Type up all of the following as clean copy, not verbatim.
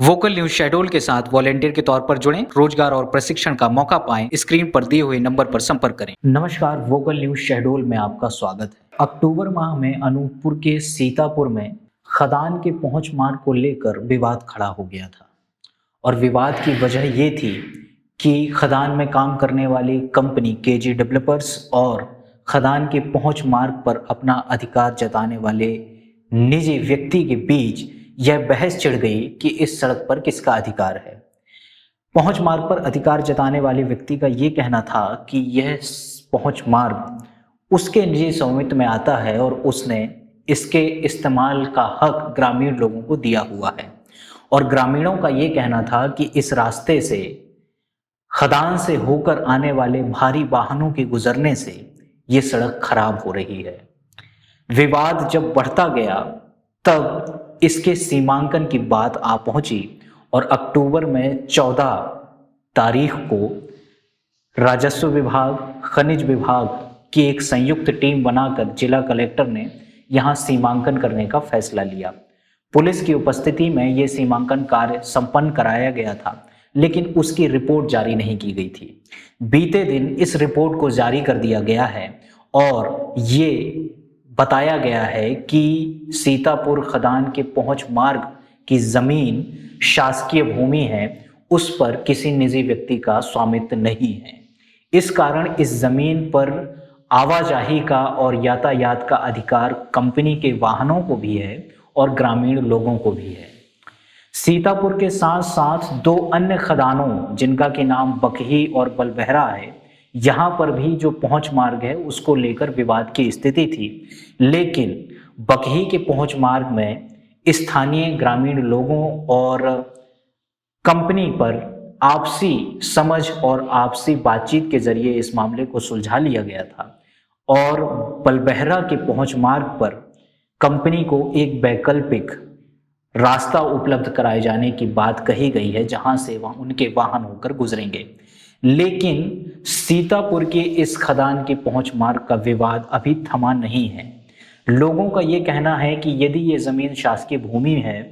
Vocal news Shahdol के साथ volunteer के तौर पर जुड़ें, रोजगार और प्रशिक्षण का मौका पाएं। स्क्रीन पर दिए हुए नंबर पर संपर्क करें। नमस्कार, वोकल न्यूज शहडोल में आपका स्वागत है। अक्टूबर माह में अनूपपुर के सीतापुर में खदान के पहुंच मार्ग को लेकर विवाद खड़ा हो गया था और विवाद की वजह ये थी कि खदान में काम करने वाली कंपनी केजी डेवलपर्स और खदान के पहुंच मार्ग पर अपना अधिकार जताने वाले निजी व्यक्ति के बीच यह बहस छिड़ गई कि इस सड़क पर किसका अधिकार है। पहुंच मार्ग पर अधिकार जताने वाले व्यक्ति का यह कहना था कि यह पहुंच मार्ग उसके निजी स्वामित्व में आता है और उसने इसके इस्तेमाल का हक ग्रामीण लोगों को दिया हुआ है और ग्रामीणों का यह कहना था कि इस रास्ते से खदान से होकर आने वाले भारी वाहनों के गुजरने से ये सड़क खराब हो रही है। विवाद जब बढ़ता गया तब इसके सीमांकन की बात आ पहुंची और अक्टूबर में 14 तारीख को राजस्व विभाग, खनिज विभाग की एक संयुक्त टीम बनाकर जिला कलेक्टर ने यहां सीमांकन करने का फैसला लिया। पुलिस की उपस्थिति में यह सीमांकन कार्य संपन्न कराया गया था, लेकिन उसकी रिपोर्ट जारी नहीं की गई थी। बीते दिन इस रिपोर्ट को जारी कर दिया गया है और ये बताया गया है कि सीतापुर खदान के पहुंच मार्ग की जमीन शासकीय भूमि है, उस पर किसी निजी व्यक्ति का स्वामित्व नहीं है। इस कारण इस जमीन पर आवाजाही का और यातायात का अधिकार कंपनी के वाहनों को भी है और ग्रामीण लोगों को भी है। सीतापुर के साथ साथ 2 अन्य खदानों जिनका के नाम बकही और बलबहरा है, यहाँ पर भी जो पहुंच मार्ग है उसको लेकर विवाद की स्थिति थी, लेकिन बकही के पहुंच मार्ग में स्थानीय ग्रामीण लोगों और कंपनी पर आपसी समझ और आपसी बातचीत के जरिए इस मामले को सुलझा लिया गया था और बलबहरा के पहुंच मार्ग पर कंपनी को एक वैकल्पिक रास्ता उपलब्ध कराए जाने की बात कही गई है, जहां से वह उनके वाहन होकर गुजरेंगे। लेकिन सीतापुर के इस खदान के पहुंच मार्ग का विवाद अभी थमा नहीं है। लोगों का यह कहना है कि यदि ये जमीन शासकीय भूमि है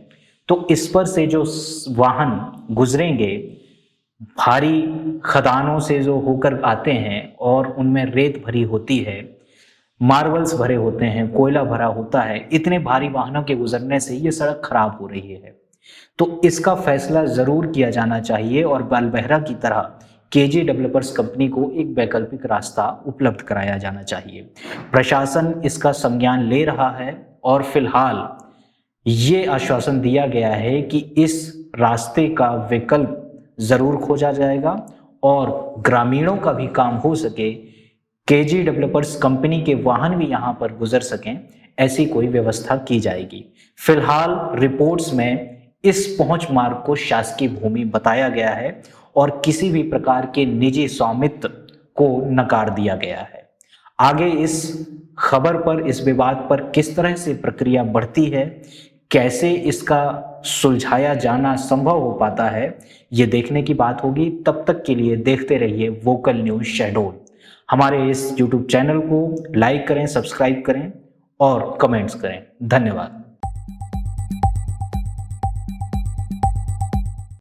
तो इस पर से जो वाहन गुजरेंगे भारी खदानों से जो होकर आते हैं और उनमें रेत भरी होती है, मार्बल्स भरे होते हैं, कोयला भरा होता है, इतने भारी वाहनों के गुजरने से ये सड़क खराब हो रही है। तो इसका फैसला जरूर किया जाना चाहिए और बलबहरा की तरह केजी डेवलपर्स कंपनी को एक वैकल्पिक रास्ता उपलब्ध कराया जाना चाहिए। प्रशासन इसका संज्ञान ले रहा है और फिलहाल ये आश्वासन दिया गया है कि इस रास्ते का विकल्प जरूर खोजा जाएगा और ग्रामीणों का भी काम हो सके, केजी डेवलपर्स कंपनी के वाहन भी यहाँ पर गुजर सकें, ऐसी कोई व्यवस्था की जाएगी। फिलहाल रिपोर्ट्स में इस पहुंच मार्ग को शासकीय भूमि बताया गया है और किसी भी प्रकार के निजी स्वामित्व को नकार दिया गया है। आगे इस खबर पर, इस विवाद पर किस तरह से प्रक्रिया बढ़ती है, कैसे इसका सुलझाया जाना संभव हो पाता है, ये देखने की बात होगी। तब तक के लिए देखते रहिए वोकल न्यूज शहडोल। हमारे इस YouTube चैनल को लाइक करें, सब्सक्राइब करें और कमेंट्स करें। धन्यवाद।